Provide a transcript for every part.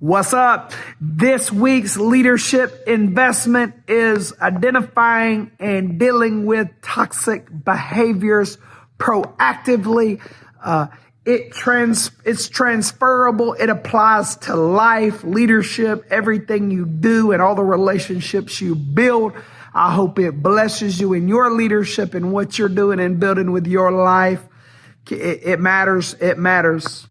What's up? This week's leadership investment is identifying and dealing with toxic behaviors proactively. It's transferable. It applies to life, leadership, everything you do, and all the relationships you build. I hope it blesses you in your leadership and what you're doing and building with your life. It matters. It matters.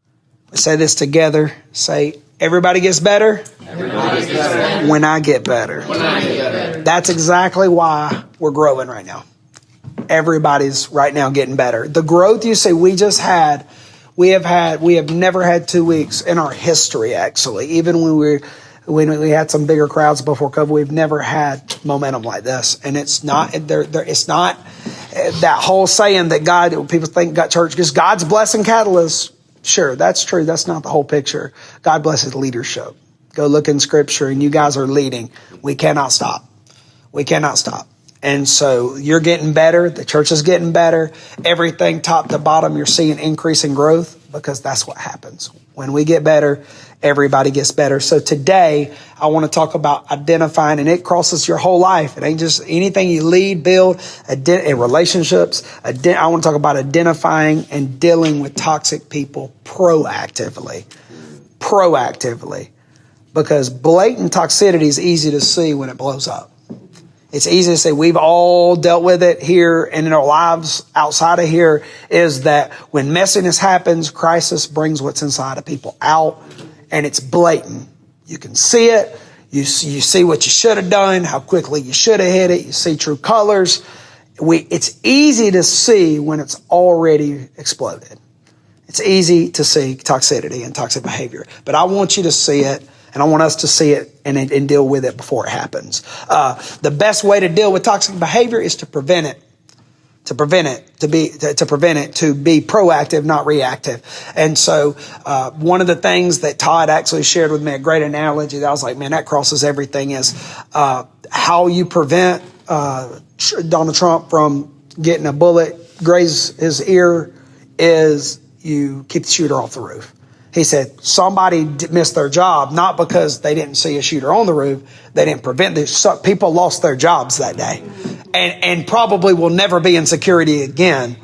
Let's say this together. Say, everybody gets better. Everybody gets better. When I get better. When I get better. That's exactly why we're growing right now. Everybody's right now getting better. The growth you see we have never had 2 weeks in our history, actually. Even when we had some bigger crowds before COVID, we've never had momentum like this. And it's not it's not that whole saying that people think God church because God's blessing catalyst. Sure, that's true. That's not the whole picture. God blesses leadership. Go look in Scripture, and you guys are leading. We cannot stop. We cannot stop. And so you're getting better. The church is getting better. Everything top to bottom, you're seeing increasing growth because that's what happens. When we get better, everybody gets better. So today, I want to talk about identifying, and it crosses your whole life. It ain't just anything you lead, build, in relationships. I want to talk about identifying and dealing with toxic people proactively. Proactively. Because blatant toxicity is easy to see when it blows up. It's easy to say we've all dealt with it here and in our lives outside of here is that when messiness happens, crisis brings what's inside of people out, and it's blatant. You can see it. You see what you should have done, how quickly you should have hit it. You see true colors. It's easy to see when it's already exploded. It's easy to see toxicity and toxic behavior, but I want you to see it. And I want us to see it and deal with it before it happens. The best way to deal with toxic behavior is to prevent it. To be proactive, not reactive. And so, one of the things that Todd actually shared with me, a great analogy that I was like, man, that crosses everything is, how you prevent, Donald Trump from getting a bullet graze his ear is you keep the shooter off the roof. He said somebody missed their job, not because they didn't see a shooter on the roof. They didn't prevent this. People lost their jobs that day and probably will never be in security again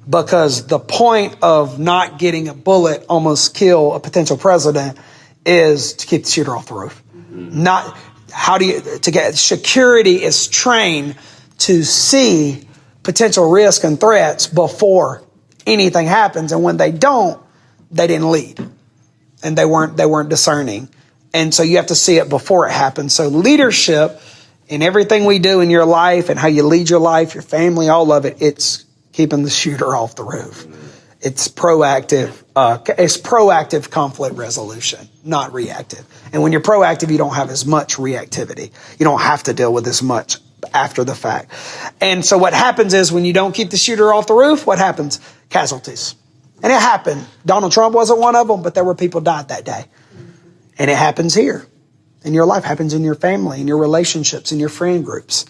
because the point of not getting a bullet almost kill a potential president is to keep the shooter off the roof. Not to get security is trained to see potential risk and threats before anything happens. And when they don't, they didn't lead. And they weren't discerning. And so you have to see it before it happens. So leadership in everything we do in your life and how you lead your life, your family, all of it, it's keeping the shooter off the roof. It's proactive. It's proactive conflict resolution, not reactive. And when you're proactive, you don't have as much reactivity. You don't have to deal with as much after the fact. And so what happens is when you don't keep the shooter off the roof, what happens? Casualties. And it happened. Donald Trump wasn't one of them, but there were people died that day. And it happens here. In your life, happens in your family, in your relationships, in your friend groups.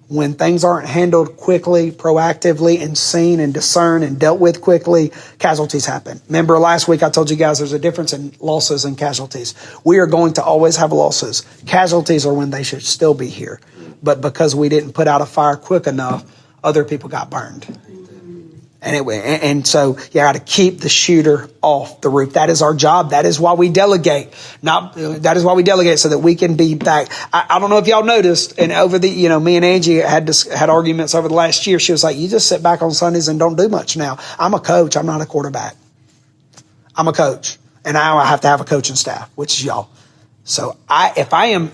When things aren't handled quickly, proactively, and seen and discerned and dealt with quickly, casualties happen. Remember last week I told you guys there's a difference in losses and casualties. We are going to always have losses. Casualties are when they should still be here. But because we didn't put out a fire quick enough, other people got burned. Anyway, and so you got to keep the shooter off the roof. That is our job. That is why we delegate. That is why we delegate so that we can be back. I don't know if y'all noticed, and over the, me and Angie had arguments over the last year. She was like, "You just sit back on Sundays and don't do much now." I'm a coach. I'm not a quarterback. I'm a coach, and now I have to have a coaching staff, which is y'all. So if I am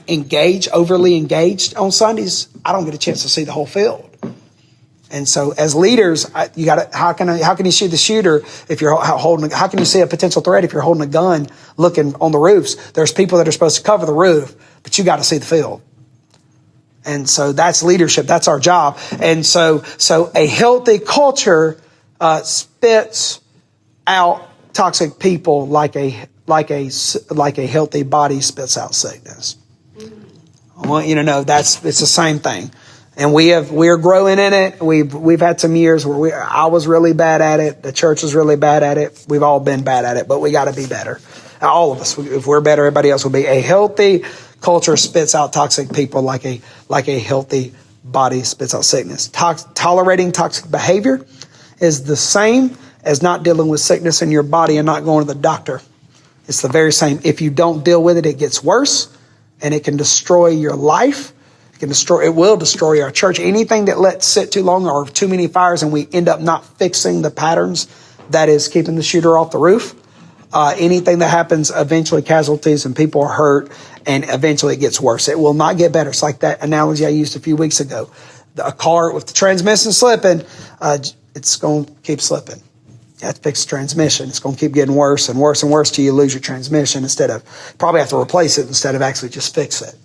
overly engaged on Sundays, I don't get a chance to see the whole field. And so as leaders, you got to, how can you see the shooter if you're holding, how can you see a potential threat if you're holding a gun looking on the roofs? There's people that are supposed to cover the roof, but you got to see the field. And so that's leadership. That's our job. And so a healthy culture, spits out toxic people like a healthy body spits out sickness. I want you to know it's the same thing. And we're growing in it. We've had some years where I was really bad at it. The church was really bad at it. We've all been bad at it, but we got to be better. All of us, if we're better, everybody else will be. A healthy culture spits out toxic people like a healthy body spits out sickness. Tolerating toxic behavior is the same as not dealing with sickness in your body and not going to the doctor. It's the very same. If you don't deal with it, it gets worse, and it can destroy your life. It will destroy our church. Anything that lets sit too long or too many fires and we end up not fixing the patterns, that is keeping the shooter off the roof. Anything that happens, eventually casualties and people are hurt, and eventually it gets worse. It will not get better. It's like that analogy I used a few weeks ago. A car with the transmission slipping, it's going to keep slipping. You have to fix the transmission. It's going to keep getting worse and worse and worse till you lose your transmission probably have to replace it instead of actually just fix it.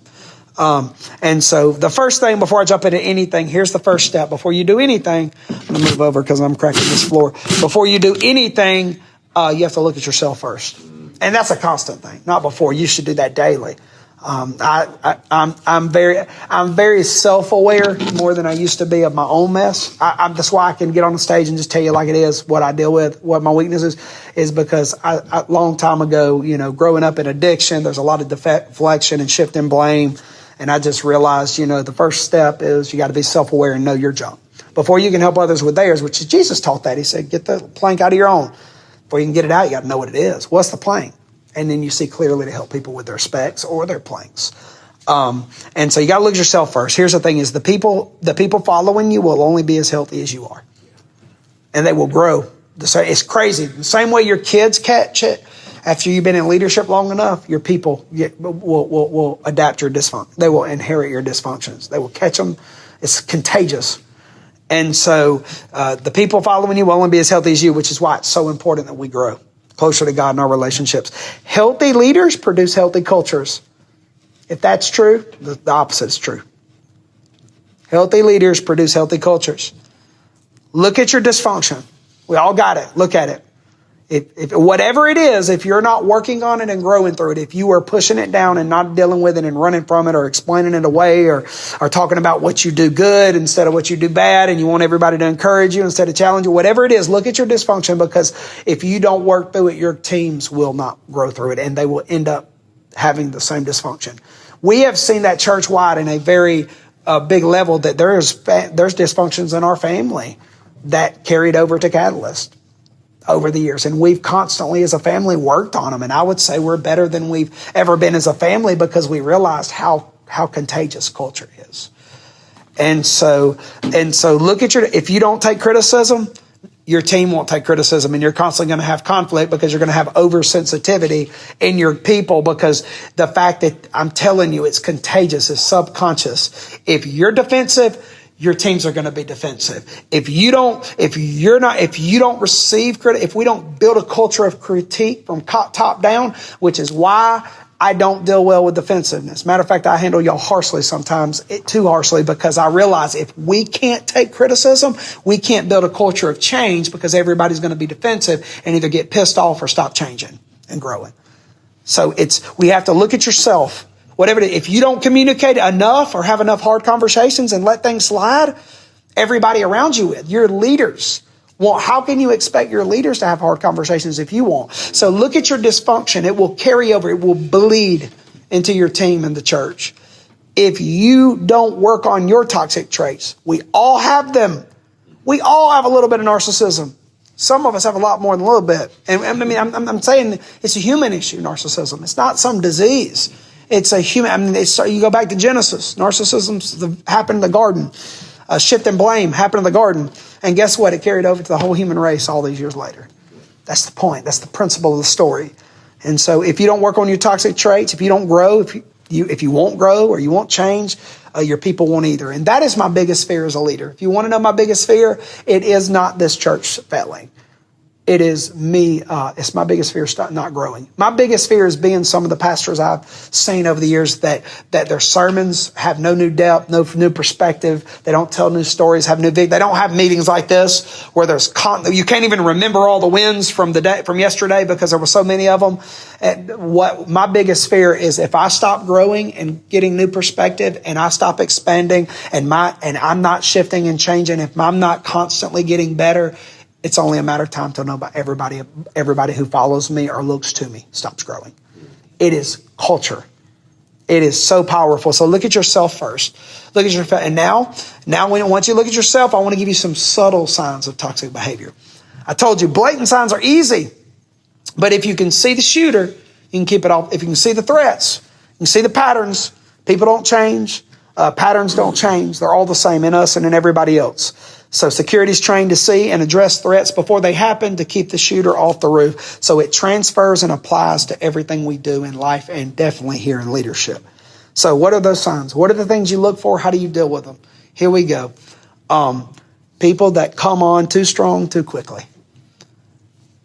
And so the first thing before I jump into anything, here's the first step. Before you do anything, I'm going to move over because I'm cracking this floor. Before you do anything, you have to look at yourself first. And that's a constant thing, not before. You should do that daily. I'm very self-aware more than I used to be of my own mess. That's why I can get on the stage and just tell you like it is what I deal with, what my weakness is because a long time ago, growing up in addiction, there's a lot of deflection and shifting blame. And I just realized, the first step is you got to be self-aware and know your junk before you can help others with theirs, which is Jesus taught that. He said, get the plank out of your own. Before you can get it out, you got to know what it is. What's the plank? And then you see clearly to help people with their specks or their planks. And so you got to look at yourself first. Here's the thing is the people following you will only be as healthy as you are. And they will grow. It's crazy. The same way your kids catch it, after you've been in leadership long enough, your people will adapt your dysfunction. They will inherit your dysfunctions. They will catch them. It's contagious. And so the people following you will only be as healthy as you, which is why it's so important that we grow closer to God in our relationships. Healthy leaders produce healthy cultures. If that's true, the opposite is true. Healthy leaders produce healthy cultures. Look at your dysfunction. We all got it. Look at it. If whatever it is, if you're not working on it and growing through it, if you are pushing it down and not dealing with it and running from it or explaining it away or talking about what you do good instead of what you do bad and you want everybody to encourage you instead of challenge you, whatever it is, look at your dysfunction because if you don't work through it, your teams will not grow through it and they will end up having the same dysfunction. We have seen that church-wide in a very big level that there's dysfunctions in our family that carried over to Catalyst over the years. And we've constantly as a family worked on them. And I would say we're better than we've ever been as a family because we realized how contagious culture is. And so look at if you don't take criticism, your team won't take criticism and you're constantly going to have conflict because you're going to have oversensitivity in your people because the fact that I'm telling you it's contagious, it's subconscious. If you're defensive, your teams are going to be defensive. If we don't build a culture of critique from top down, which is why I don't deal well with defensiveness. Matter of fact, I handle y'all harshly sometimes, too harshly, because I realize if we can't take criticism, we can't build a culture of change because everybody's going to be defensive and either get pissed off or stop changing and growing. So we have to look at yourself. Whatever it is, if you don't communicate enough or have enough hard conversations and let things slide, everybody around you with, your leaders. Well, how can you expect your leaders to have hard conversations if you won't? So look at your dysfunction. It will carry over. It will bleed into your team and the church. If you don't work on your toxic traits, we all have them. We all have a little bit of narcissism. Some of us have a lot more than a little bit. And I mean, I'm saying it's a human issue, narcissism. It's not some disease. It's a human. You go back to Genesis. Narcissism happened in the garden. Shift and blame happened in the garden. And guess what? It carried over to the whole human race all these years later. That's the point. That's the principle of the story. And so if you don't work on your toxic traits, if you don't grow, if you won't grow or you won't change, your people won't either. And that is my biggest fear as a leader. If you want to know my biggest fear, it is not this church failing. It is me. It's my biggest fear, not growing. My biggest fear is being some of the pastors I've seen over the years that their sermons have no new depth, no new perspective. They don't tell new stories, have new They don't have meetings like this where you can't even remember all the wins from yesterday because there were so many of them. And what my biggest fear is if I stop growing and getting new perspective and I stop expanding and I'm not shifting and changing, if I'm not constantly getting better, It's only a matter of time till everybody who follows me or looks to me stops growing. It is culture. It is so powerful. So look at yourself first. Look at your, and now once you look at yourself, I want to give you some subtle signs of toxic behavior. I told you blatant signs are easy, but if you can see the shooter, you can keep it off. If you can see the threats, you can see the patterns. People don't change. Patterns don't change. They're all the same in us and in everybody else. So security is trained to see and address threats before they happen to keep the shooter off the roof. So it transfers and applies to everything we do in life and definitely here in leadership. So what are those signs? What are the things you look for? How do you deal with them? Here we go. People that come on too strong too quickly.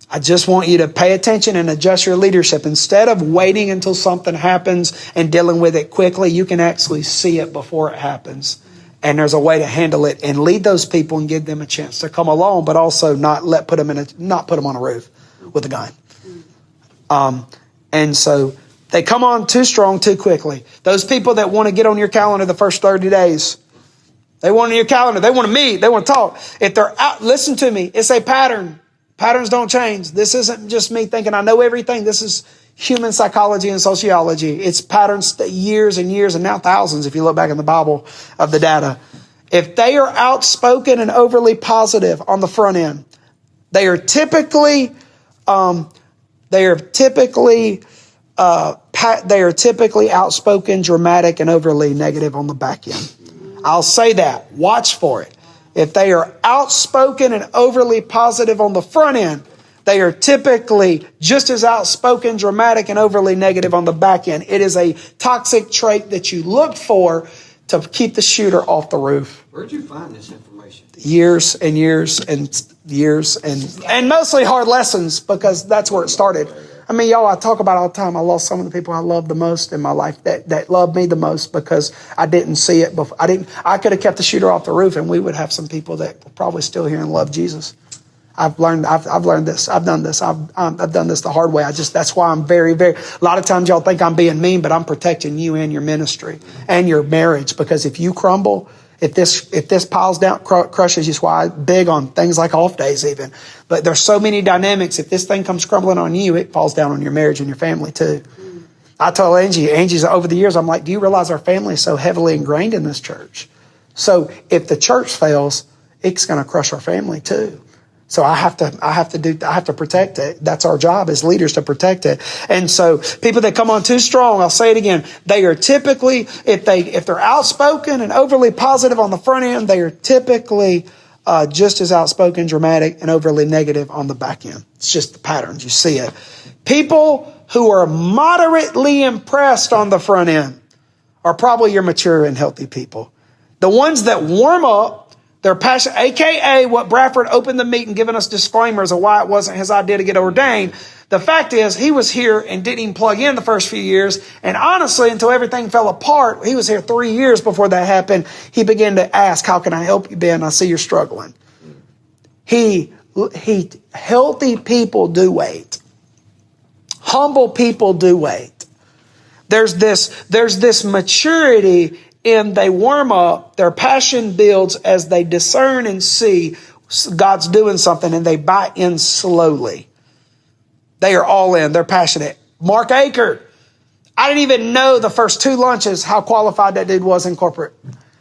I just want you to pay attention and adjust your leadership. Instead of waiting until something happens and dealing with it quickly, you can actually see it before it happens. And there's a way to handle it and lead those people and give them a chance to come along, but also not put them on a roof with a gun. And so they come on too strong too quickly. Those people that want to get on your calendar the first 30 days, they want on your calendar, they want to meet, they want to talk. If they're out, listen to me, it's a pattern. Patterns don't change. This isn't just me thinking I know everything. This is human psychology and sociology. It's patterns that years and years and now thousands, if you look back in the Bible, of the data. If they are outspoken and overly positive on the front end, they are typically outspoken, dramatic, and overly negative on the back end. I'll say that. Watch for it. If they are outspoken and overly positive on the front end, they are typically just as outspoken, dramatic, and overly negative on the back end. It is a toxic trait that you look for to keep the shooter off the roof. Where'd you find this information? Years and years and years and mostly hard lessons, because that's where it started. I mean, y'all, I talk about it all the time. I lost some of the people I love the most in my life that loved me the most because I didn't see it before. I could have kept the shooter off the roof and we would have some people that were probably still here and love Jesus. I've learned this. I've done this. I've done this the hard way. That's why I'm very, very, a lot of times y'all think I'm being mean, but I'm protecting you and your ministry and your marriage, because if you crumble, if this piles down, crushes you. That's why I'm big on things like off days even. But there's so many dynamics. If this thing comes crumbling on you, it falls down on your marriage and your family too. I told Angie's over the years, I'm like, do you realize our family is so heavily ingrained in this church? So if the church fails, it's going to crush our family too. So I have to protect it. That's our job as leaders, to protect it. And so people that come on too strong, I'll say it again, they are typically, if they're outspoken and overly positive on the front end, they are typically just as outspoken, dramatic, and overly negative on the back end. It's just the patterns. You see it. People who are moderately impressed on the front end are probably your mature and healthy people. The ones that warm up, they're passionate, a.k.a. what Bradford opened the meeting giving us disclaimers of why it wasn't his idea to get ordained. The fact is, he was here and didn't even plug in the first few years. And honestly, until everything fell apart, he was here 3 years before that happened. He began to ask, how can I help you, Ben? I see you're struggling. Healthy people do wait. Humble people do wait. There's this maturity in they warm up, their passion builds as they discern and see God's doing something, and they buy in slowly. They are all in. They're passionate. Mark Aker, I didn't even know the first 2 lunches how qualified that dude was in corporate.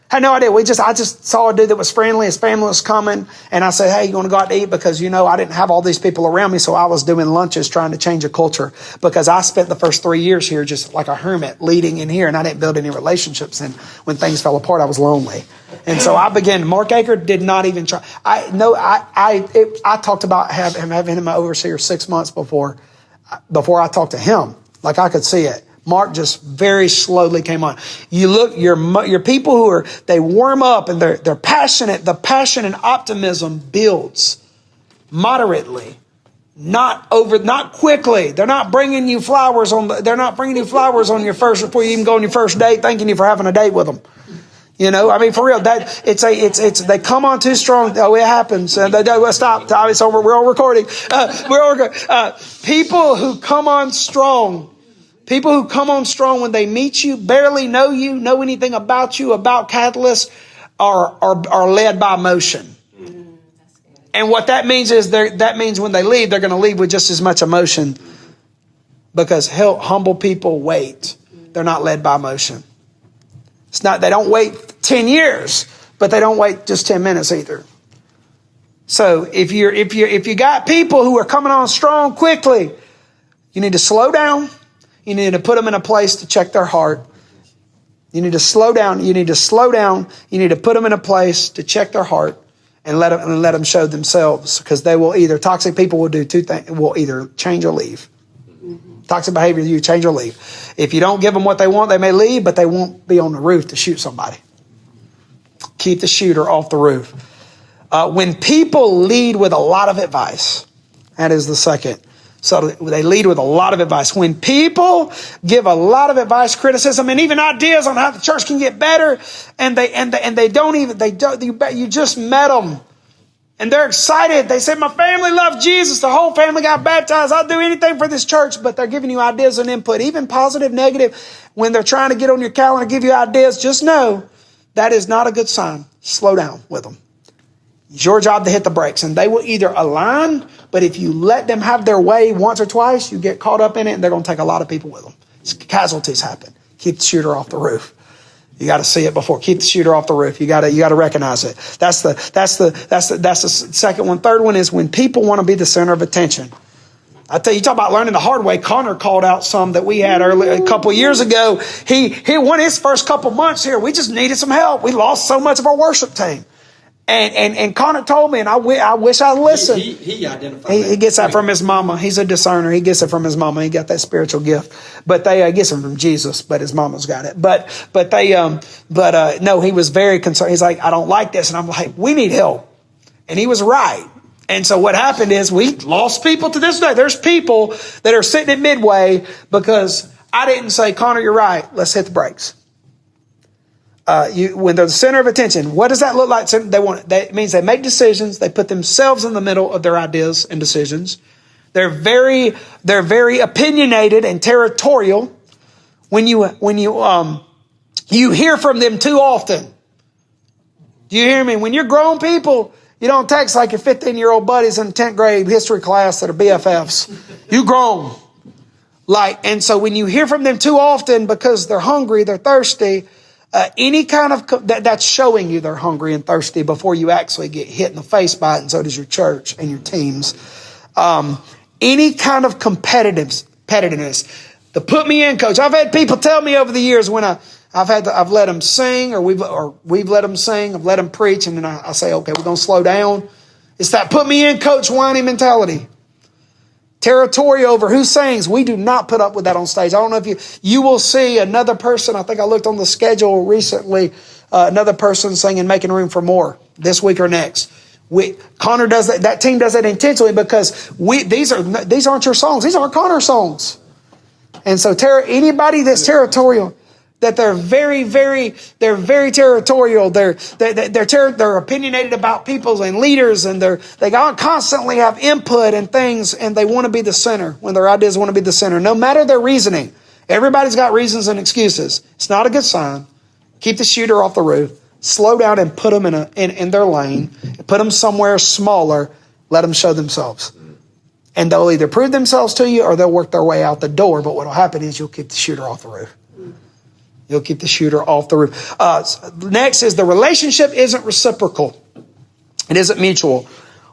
Had no idea. I just saw a dude that was friendly. His family was coming. And I said, hey, you want to go out to eat? Because, I didn't have all these people around me. So I was doing lunches trying to change a culture, because I spent the first 3 years here just like a hermit leading in here. And I didn't build any relationships. And when things fell apart, I was lonely. And so I began. Mark Aker did not even try. I talked about having him my overseer 6 months before I talked to him. Like I could see it. Mark just very slowly came on. You look, your people they warm up and they're passionate. The passion and optimism builds moderately, not quickly. They're not bringing you flowers on your first, before you even go on your first date, thanking you for having a date with them. For real, they come on too strong. Oh, it happens. And they stop. It's over. We're all recording. People who come on strong when they meet you, barely know anything about you, about Catalyst, are led by emotion. And what that means is that means when they leave, they're going to leave with just as much emotion, because humble people wait. They're not led by emotion. It's not, they don't wait 10 years, but they don't wait just 10 minutes either. So if you got people who are coming on strong quickly, you need to slow down. You need to put them in a place to check their heart. You need to slow down. You need to slow down. You need to put them in a place to check their heart and let them show themselves, because toxic people will do two things. Will either change or leave. Toxic behavior, you change or leave. If you don't give them what they want, they may leave, but they won't be on the roof to shoot somebody. Keep the shooter off the roof. When people lead with a lot of advice, that is the second. So they lead with a lot of advice. When people give a lot of advice, criticism, and even ideas on how the church can get better, you just met them, and they're excited. They said, my family loved Jesus. The whole family got baptized. I'll do anything for this church. But they're giving you ideas and input, even positive, negative. When they're trying to get on your calendar and give you ideas, just know that is not a good sign. Slow down with them. It's your job to hit the brakes, and they will either align, but if you let them have their way once or twice, you get caught up in it, and they're going to take a lot of people with them. Casualties happen. Keep the shooter off the roof. You got to see it before. Keep the shooter off the roof. You got to recognize it. That's the second one. Third one is when people want to be the center of attention. I tell you, talk about learning the hard way. Connor called out some that we had a couple of years ago. He won his first couple months here. We just needed some help. We lost so much of our worship team. And Connor told me, and I wish I listened. He identified. He gets that from his mama. He's a discerner. He gets it from his mama. He got that spiritual gift. But they gets it from Jesus. But his mama's got it. No, he was very concerned. He's like, I don't like this, and I'm like, we need help. And he was right. And so what happened is we lost people to this day. There's people that are sitting at Midway because I didn't say, Connor, you're right. Let's hit the brakes. When they're the center of attention, what does that look like? That means they make decisions. They put themselves in the middle of their ideas and decisions. They're very opinionated and territorial. When you hear from them too often. Do you hear me? When you're grown people, you don't text like your 15-year-old buddies in 10th grade history class that are BFFs. You grown. And so when you hear from them too often because they're hungry, they're thirsty, any kind of that's showing you they're hungry and thirsty before you actually get hit in the face by it, and so does your church and your teams. Any kind of competitiveness, the put me in coach. I've had people tell me over the years when I've let them sing, or we've let them sing, I've let them preach, and then I say, okay, we're going to slow down. It's that put me in coach whiny mentality. Territory over who sings. We do not put up with that on stage. I don't know if you will see another person. I think I looked on the schedule recently. Another person singing "Making Room for More" this week or next. Connor does that. That team does that intentionally because these aren't your songs. These aren't Connor songs. And so anybody that's territorial, that they're very territorial. They're opinionated about people and leaders, and they constantly have input and things, and they want to be the center when their ideas want to be the center. No matter their reasoning, everybody's got reasons and excuses. It's not a good sign. Keep the shooter off the roof. Slow down and put them in their lane. Put them somewhere smaller. Let them show themselves, and they'll either prove themselves to you or they'll work their way out the door. But what will happen is you'll keep the shooter off the roof. You'll keep the shooter off the roof. Next is the relationship isn't reciprocal. It isn't mutual.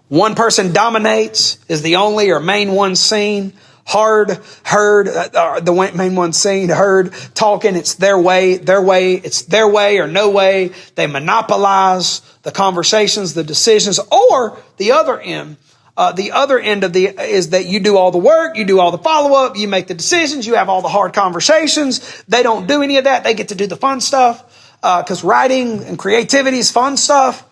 One person dominates, is the only or main one seen, heard, the main one seen, heard, talking. It's their way, it's their way or no way. They monopolize the conversations, the decisions, or the other end. The other end is that you do all the work, you do all the follow-up, you make the decisions, you have all the hard conversations. They don't do any of that. They get to do the fun stuff, because writing and creativity is fun stuff.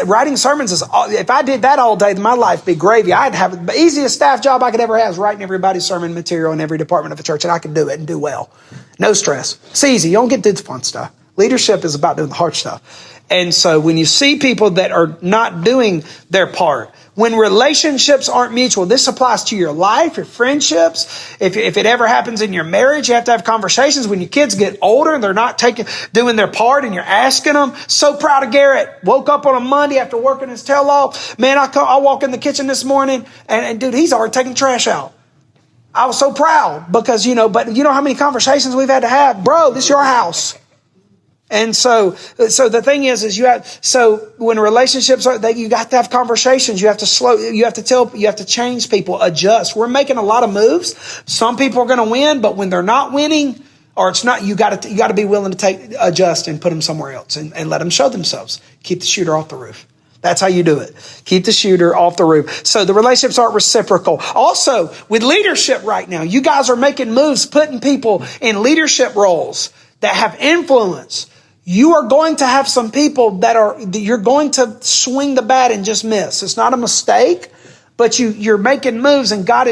Writing sermons if I did that all day, my life would be gravy. I'd have the easiest staff job I could ever have is writing everybody's sermon material in every department of the church, and I could do it and do well. No stress. It's easy. You don't get to do the fun stuff. Leadership is about doing the hard stuff. And so when you see people that are not doing their part, when relationships aren't mutual, this applies to your life, your friendships. If it ever happens in your marriage, you have to have conversations. When your kids get older and they're not doing their part, and you're asking them. So proud of Garrett. Woke up on a Monday after working his tail off. Man, I walk in the kitchen this morning and dude, he's already taking trash out. I was so proud because, but you know how many conversations we've had to have? Bro, this is your house. And so the thing is when relationships are, you got to have conversations. You have to change people, adjust. We're making a lot of moves. Some people are going to win, but when they're not winning, or it's not, you got to be willing to adjust and put them somewhere else and let them show themselves. Keep the shooter off the roof. That's how you do it. Keep the shooter off the roof. So the relationships aren't reciprocal. Also, with leadership right now, you guys are making moves, putting people in leadership roles that have influence. You are going to have some people you're going to swing the bat and just miss. It's not a mistake, but you're making moves, and God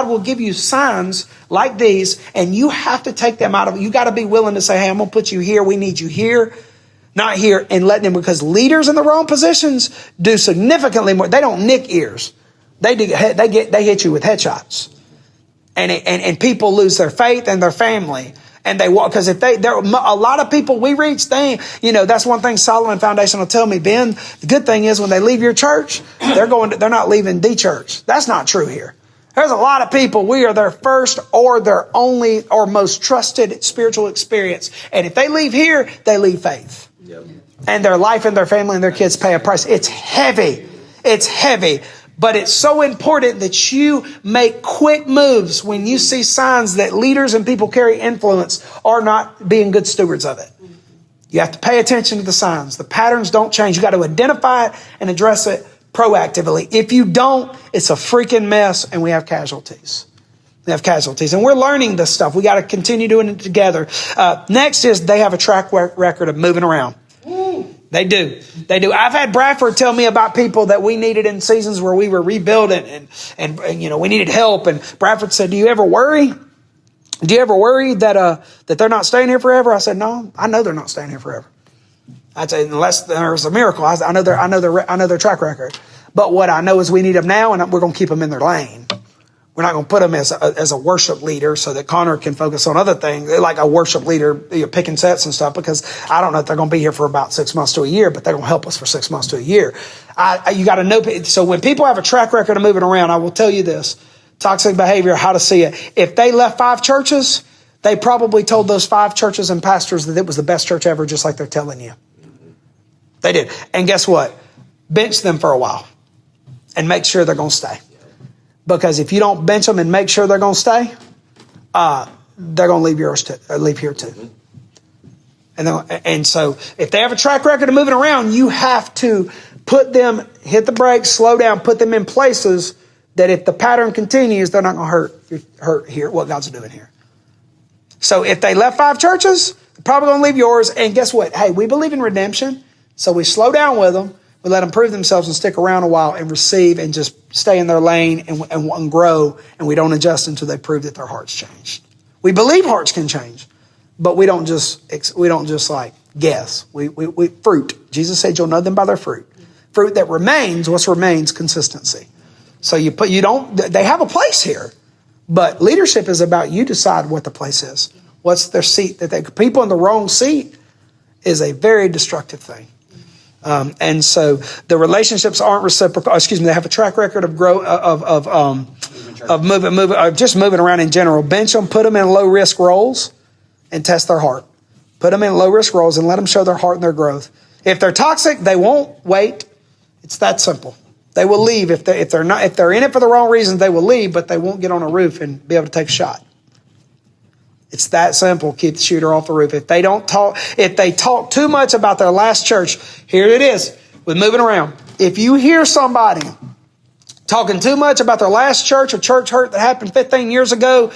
will give you signs like these, and you have to take them out of it. You got to be willing to say, hey, I'm going to put you here. We need you here, not here, and let them, because leaders in the wrong positions do significantly more. They don't nick ears. They hit you with headshots, and people lose their faith and their family. And they walk, because there are a lot of people we reach, that's one thing Solomon Foundation will tell me, Ben, the good thing is when they leave your church, they're not leaving the church. That's not true here. There's a lot of people, we are their first or their only or most trusted spiritual experience. And if they leave here, they leave faith. Yep. And their life and their family and their kids pay a price. It's heavy. It's heavy. But it's so important that you make quick moves when you see signs that leaders and people carry influence are not being good stewards of it. You have to pay attention to the signs. The patterns don't change. You got to identify it and address it proactively. If you don't, it's a freaking mess, and we have casualties. And we're learning this stuff. We got to continue doing it together. Next is they have a track record of moving around. They do. I've had Bradford tell me about people that we needed in seasons where we were rebuilding and we needed help. And Bradford said, do you ever worry that they're not staying here forever? I said, no, I know they're not staying here forever. I'd say unless there's a miracle. I know their track record. But what I know is we need them now, and we're going to keep them in their lane. We're not going to put them as a worship leader so that Connor can focus on other things, like a worship leader, picking sets and stuff, because I don't know if they're going to be here for about 6 months to a year, but they're going to help us for 6 months to a year. You got to know. So when people have a track record of moving around, I will tell you this, toxic behavior, how to see it. If they left 5 churches, they probably told those 5 churches and pastors that it was the best church ever, just like they're telling you. They did. And guess what? Bench them for a while and make sure they're going to stay. Because if you don't bench them and make sure they're going to stay, they're going to leave here too. And so if they have a track record of moving around, you have to hit the brakes, slow down, put them in places that if the pattern continues, they're not going to hurt here, what God's doing here. So if they left 5 churches, they're probably going to leave yours. And guess what? Hey, we believe in redemption. So we slow down with them. We let them prove themselves and stick around a while and receive and just stay in their lane and grow. And we don't adjust until they prove that their hearts changed. We believe hearts can change, but we don't just like guess. We fruit. Jesus said, you'll know them by their fruit. Fruit that remains. What remains? Consistency. So they have a place here, but leadership is about you decide what the place is. What's their seat? People in the wrong seat is a very destructive thing. And so the relationships aren't reciprocal. They have a track record of moving around in general. Bench them, put them in low risk roles, and test their heart. Put them in low risk roles and let them show their heart and their growth. If they're toxic, they won't wait. It's that simple. They will leave if they're in it for the wrong reasons. They will leave, but they won't get on a roof and be able to take a shot. It's that simple. Keep the shooter off the roof. If they talk too much about their last church, here it is with moving around. If you hear somebody talking too much about their last church or church hurt that happened 15 years ago,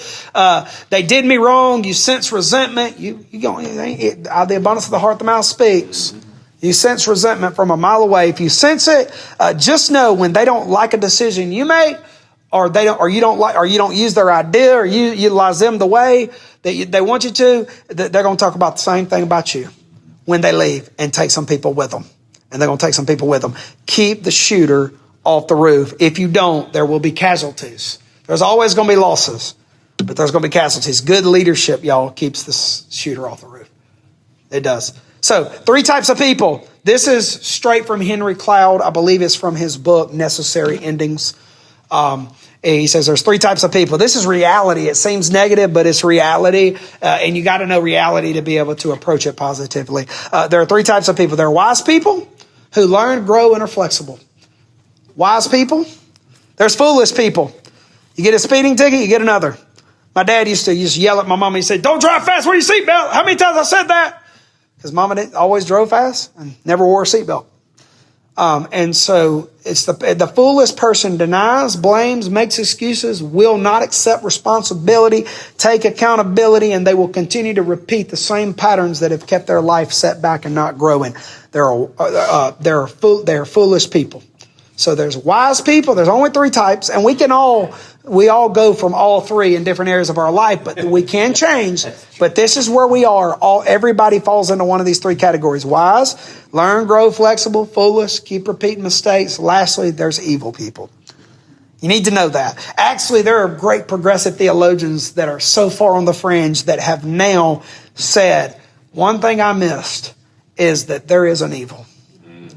they did me wrong, you sense resentment, the abundance of the heart, the mouth speaks. You sense resentment from a mile away. If you sense it, just know when they don't like a decision you make, or you don't use their idea, or you utilize them the way that they want you to, they're going to talk about the same thing about you. when they leave and take some people with them. And they're going to take some people with them. Keep the shooter off the roof. If you don't, there will be casualties. There's always going to be losses, but there's going to be casualties. Good leadership, y'all, keeps this shooter off the roof. It does. So 3 types of people. This is straight from Henry Cloud. I believe it's from his book, Necessary Endings. He says there's 3 types of people. This is reality. It seems negative, but it's reality. And you got to know reality to be able to approach it positively. There are 3 types of people. There are wise people who learn, grow, and are flexible. Wise people. There's foolish people. You get a speeding ticket, you get another. My dad used to just yell at my mom. He said, "Don't drive fast, wear your seatbelt." How many times I said that? Because mama always drove fast and never wore a seatbelt. And so it's the foolish person denies, blames, makes excuses, will not accept responsibility, take accountability, and they will continue to repeat the same patterns that have kept their life set back and not growing. They're foolish people. So there's wise people. There's only 3 types, and we all go from all 3 in different areas of our life, but we can change. But this is where we are. Everybody falls into one of these 3 categories. Wise, learn, grow, flexible. Foolish, keep repeating mistakes. Lastly, there's evil people. You need to know that. Actually, there are great progressive theologians that are so far on the fringe that have now said, one thing I missed is that there is an evil.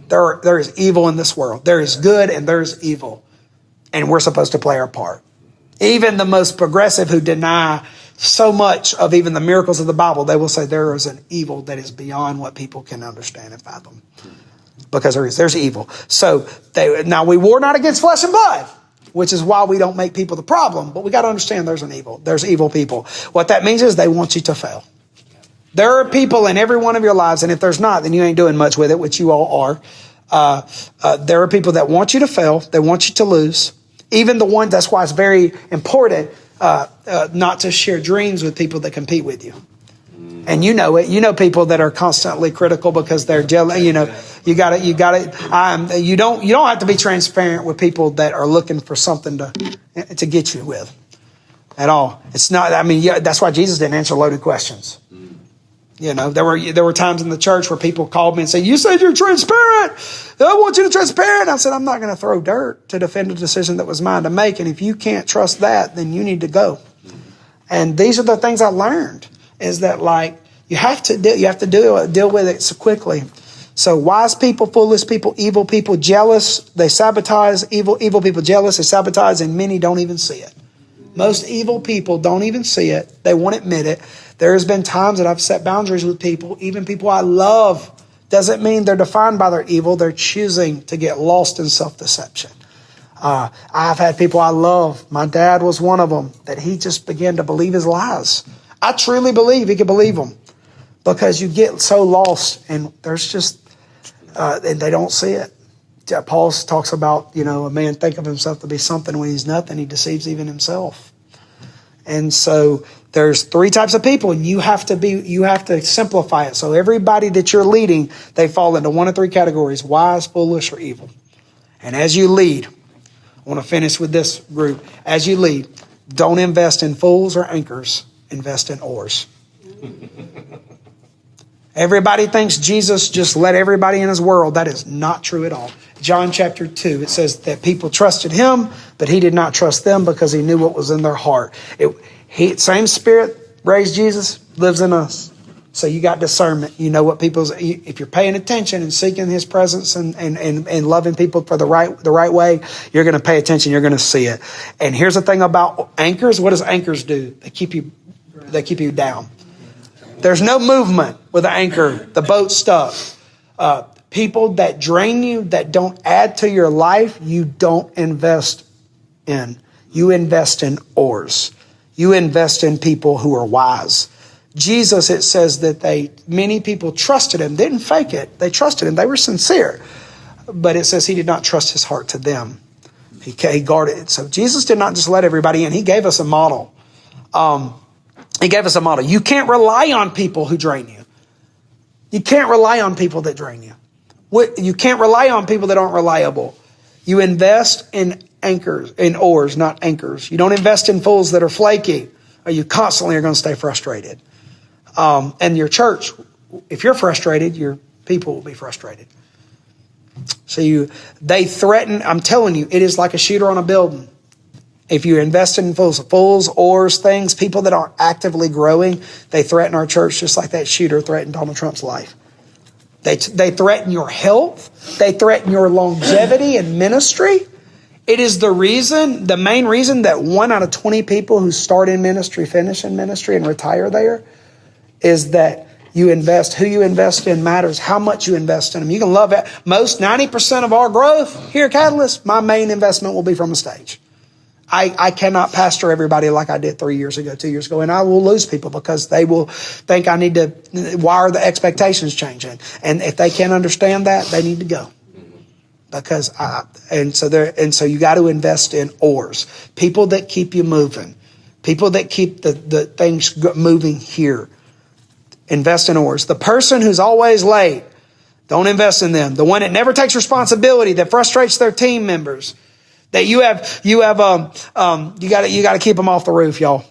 There is evil in this world. There is good and there's evil. And we're supposed to play our part. Even the most progressive who deny so much of even the miracles of the Bible, they will say there is an evil that is beyond what people can understand and fathom. Because there's evil. So now we war not against flesh and blood, which is why we don't make people the problem. But we got to understand there's an evil. There's evil people. What that means is they want you to fail. There are people in every one of your lives, and if there's not, then you ain't doing much with it, which you all are. There are people that want you to fail. They want you to lose. Even the one, that's why it's very important not to share dreams with people that compete with you. And you know it. You know people that are constantly critical because they're jealous. You know, you got it. You don't have to be transparent with people that are looking for something to get you with at all. It's not. I mean, that's why Jesus didn't answer loaded questions. You know, there were times in the church where people called me and said, "You said you're transparent. I want you to transparent." I said, "I'm not going to throw dirt to defend a decision that was mine to make. And if you can't trust that, then you need to go." And these are the things I learned, is that like you have to deal with it so quickly. So wise people, foolish people, evil people, jealous, they sabotage. Evil people jealous, they sabotage, and many don't even see it. Most evil people don't even see it. They won't admit it. There's been times that I've set boundaries with people, even people I love. Doesn't mean they're defined by their evil. They're choosing to get lost in self-deception. I've had people I love. My dad was one of them, that he just began to believe his lies. I truly believe he could believe them, because you get so lost and there's just, and they don't see it. Paul talks about, a man think of himself to be something when he's nothing. He deceives even himself. And so there's 3 types of people, and you have to simplify it. So everybody that you're leading, they fall into one of 3 categories: wise, foolish, or evil. And as you lead, I want to finish with this group. As you lead, don't invest in fools or anchors. Invest in oars. Everybody thinks Jesus just let everybody in his world. That is not true at all. John chapter 2, it says that people trusted him, but he did not trust them because he knew what was in their heart. Same Spirit raised Jesus, lives in us. So you got discernment. You know what if you're paying attention and seeking his presence and loving people for the right way, you're going to pay attention. You're going to see it. And here's the thing about anchors. What does anchors do? They keep you down. There's no movement with an anchor. The boat's stuck. People that drain you, that don't add to your life, you don't invest in. You invest in oars. You invest in people who are wise. Jesus, it says that many people trusted him, didn't fake it. They trusted him. They were sincere. But it says he did not trust his heart to them. He guarded it. So Jesus did not just let everybody in. He gave us a model. You can't rely on people who drain you. You can't rely on people that drain you. You can't rely on people that aren't reliable. You invest in oars, not anchors. You don't invest in fools that are flaky, or you constantly are going to stay frustrated. And your church, if you're frustrated, your people will be frustrated. So they threaten. I'm telling you, it is like a shooter on a building. If you invest in fools, oars, things, people that aren't actively growing, they threaten our church just like that shooter threatened Donald Trump's life. They threaten your health. They threaten your longevity in ministry. It is the main reason that 1 out of 20 people who start in ministry, finish in ministry, and retire there is that who you invest in matters. How much you invest in them. You can love it. Most 90% of our growth here at Catalyst, my main investment will be from a stage. I cannot pastor everybody like I did 2 years ago, and I will lose people because they will think I need to. Why are the expectations changing? And if they can't understand that, they need to go. So you got to invest in oars, people that keep you moving, people that keep the things moving here. Invest in oars. The person who's always late, don't invest in them. The one that never takes responsibility, that frustrates their team members. That you got to keep them off the roof, y'all.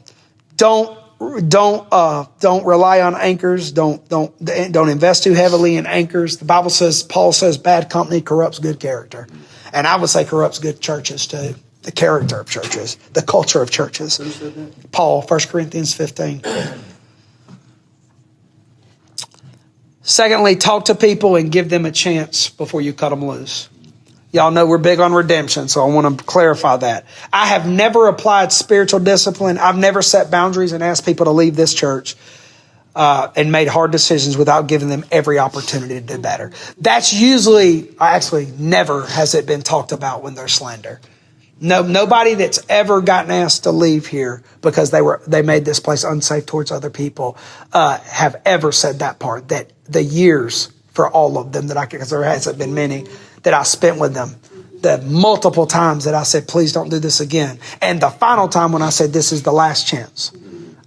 Don't rely on anchors. Don't invest too heavily in anchors. The Bible says, Paul says, bad company corrupts good character. And I would say corrupts good churches too. The character of churches, the culture of churches. Who said that? Paul, 1 Corinthians 15. Secondly, talk to people and give them a chance before you cut them loose. Y'all know we're big on redemption, so I want to clarify that. I have never applied spiritual discipline. I've never set boundaries and asked people to leave this church and made hard decisions without giving them every opportunity to do better. That's actually never has it been talked about when there's slander. No, nobody that's ever gotten asked to leave here because they made this place unsafe towards other people have ever said that part. That the years for all of them because there hasn't been many that I spent with them, the multiple times that I said, please don't do this again. And the final time when I said, this is the last chance.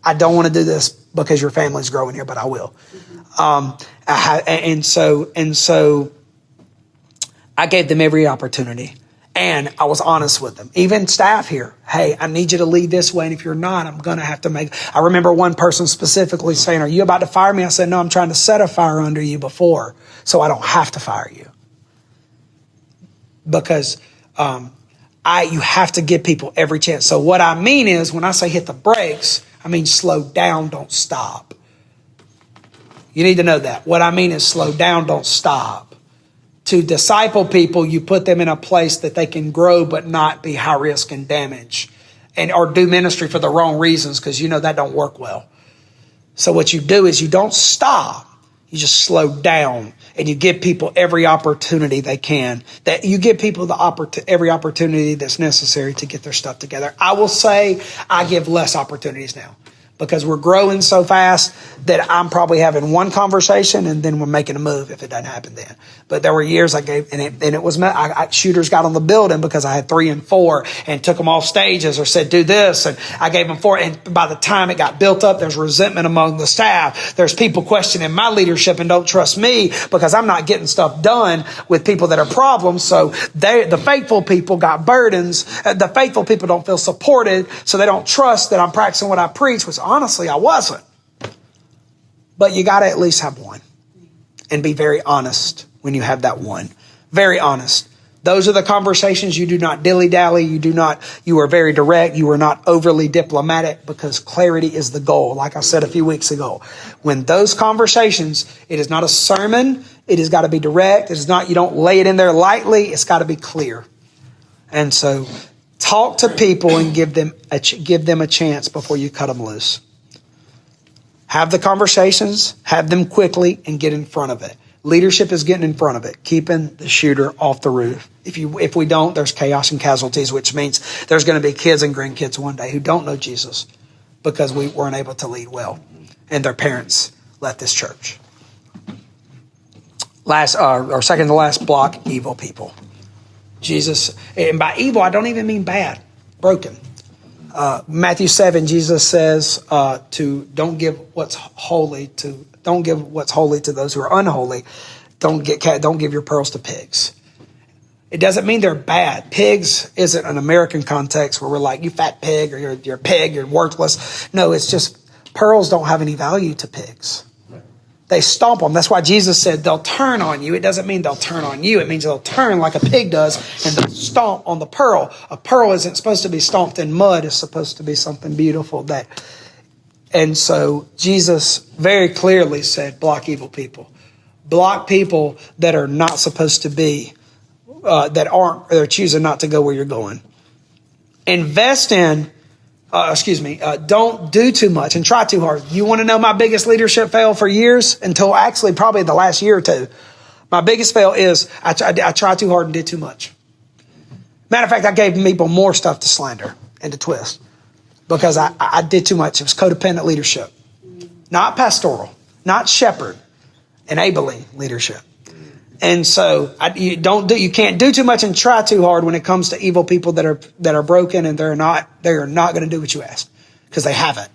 I don't want to do this because your family's growing here, but I will. And so I gave them every opportunity. And I was honest with them. Even staff here. Hey, I need you to lead this way. And if you're not, I'm going to have to make... I remember one person specifically saying, are you about to fire me? I said, no, I'm trying to set a fire under you before so I don't have to fire you. Because you have to give people every chance. So what I mean is when I say hit the brakes, I mean slow down, don't stop. You need to know that. What I mean is slow down, don't stop. To disciple people, you put them in a place that they can grow but not be high risk and damage or do ministry for the wrong reasons because that don't work well. So what you do is you don't stop. You just slow down and you give people every opportunity they can. That you give people every opportunity that's necessary to get their stuff together. I will say I give less opportunities now because we're growing so fast that I'm probably having one conversation and then we're making a move if it doesn't happen then. But there were years I gave, and it was, shooters got on the building because I had 3 and 4 and took them off stages or said, do this. And I gave them 4. And by the time it got built up, there's resentment among the staff. There's people questioning my leadership and don't trust me because I'm not getting stuff done with people that are problems. So the faithful people got burdens. The faithful people don't feel supported. So they don't trust that I'm practicing what I preach, which honestly, I wasn't. But you got to at least have one and be very honest when you have that one. Very honest. Those are the conversations you do not dilly-dally. You are very direct. You are not overly diplomatic because clarity is the goal. Like I said a few weeks ago, when those conversations, it is not a sermon. It has got to be direct. It is not, you don't lay it in there lightly. It's got to be clear. And so talk to people and give them a chance before you cut them loose. Have the conversations, have them quickly, and get in front of it. Leadership is getting in front of it, keeping the shooter off the roof. If we don't, there's chaos and casualties, which means there's going to be kids and grandkids one day who don't know Jesus because we weren't able to lead well, and their parents left this church. Second to last block, evil people. Jesus, and by evil, I don't even mean bad, broken. Matthew 7, Jesus says don't give what's holy to those who are unholy. Don't give your pearls to pigs. It doesn't mean they're bad. Pigs isn't an American context where we're like, you fat pig, or you're a pig, you're worthless. No, it's just pearls don't have any value to pigs. They stomp them. That's why Jesus said they'll turn on you. It doesn't mean they'll turn on you. It means they'll turn like a pig does, and they'll stomp on the pearl. A pearl isn't supposed to be stomped in mud. It's supposed to be something beautiful. And so Jesus very clearly said, block evil people. Block people that are not supposed to be, they're choosing not to go where you're going. Invest in, don't do too much and try too hard. You want to know my biggest leadership fail for years, until actually probably the last year or two? My biggest fail is I tried too hard and did too much. Matter of fact, I gave people more stuff to slander and to twist because I did too much. It was codependent leadership, not pastoral, not shepherd, enabling leadership. And so you can't do too much and try too hard when it comes to evil people that are broken, and they're not going to do what you ask because they haven't.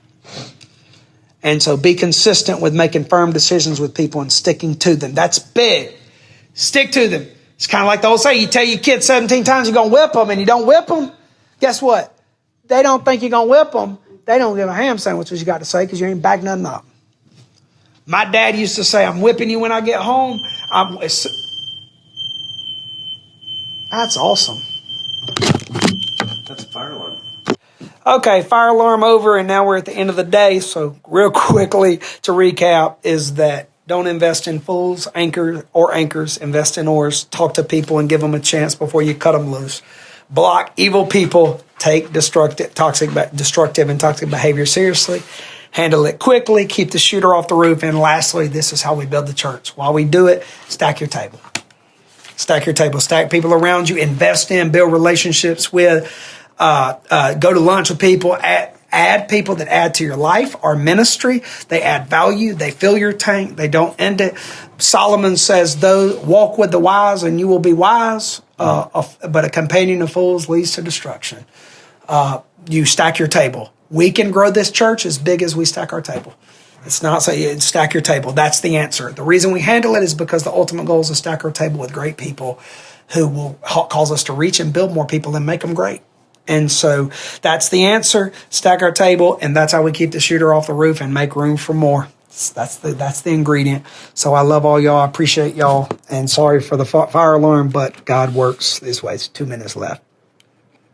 And so be consistent with making firm decisions with people and sticking to them. That's big. Stick to them. It's kind of like the old saying, you tell your kids 17 times you're going to whip them and you don't whip them. Guess what? They don't think you're going to whip them. They don't give a ham sandwich, what you got to say, because you ain't back nothing up. My dad used to say, I'm whipping you when I get home. That's awesome. That's a fire alarm. Okay, fire alarm over, and now we're at the end of the day. So real quickly to recap is that don't invest in fools, anchors, invest in oars. Talk to people and give them a chance before you cut them loose. Block evil people, take destructive and toxic behavior seriously. Handle it quickly, keep the shooter off the roof, and lastly, this is how we build the church. While we do it, stack your table. Stack your table. Stack people around you. Invest in, build relationships with, go to lunch with people. Add people that add to your life or ministry. They add value. They fill your tank. They don't end it. Solomon says, walk with the wise and you will be wise, but a companion of fools leads to destruction. You stack your table. We can grow this church as big as we stack our table. It's not say stack your table. That's the answer. The reason we handle it is because the ultimate goal is to stack our table with great people who will cause us to reach and build more people and make them great. And so that's the answer. Stack our table, and that's how we keep the shooter off the roof and make room for more. That's the ingredient. So I love all y'all. I appreciate y'all. And sorry for the fire alarm, but God works these ways. 2 minutes left.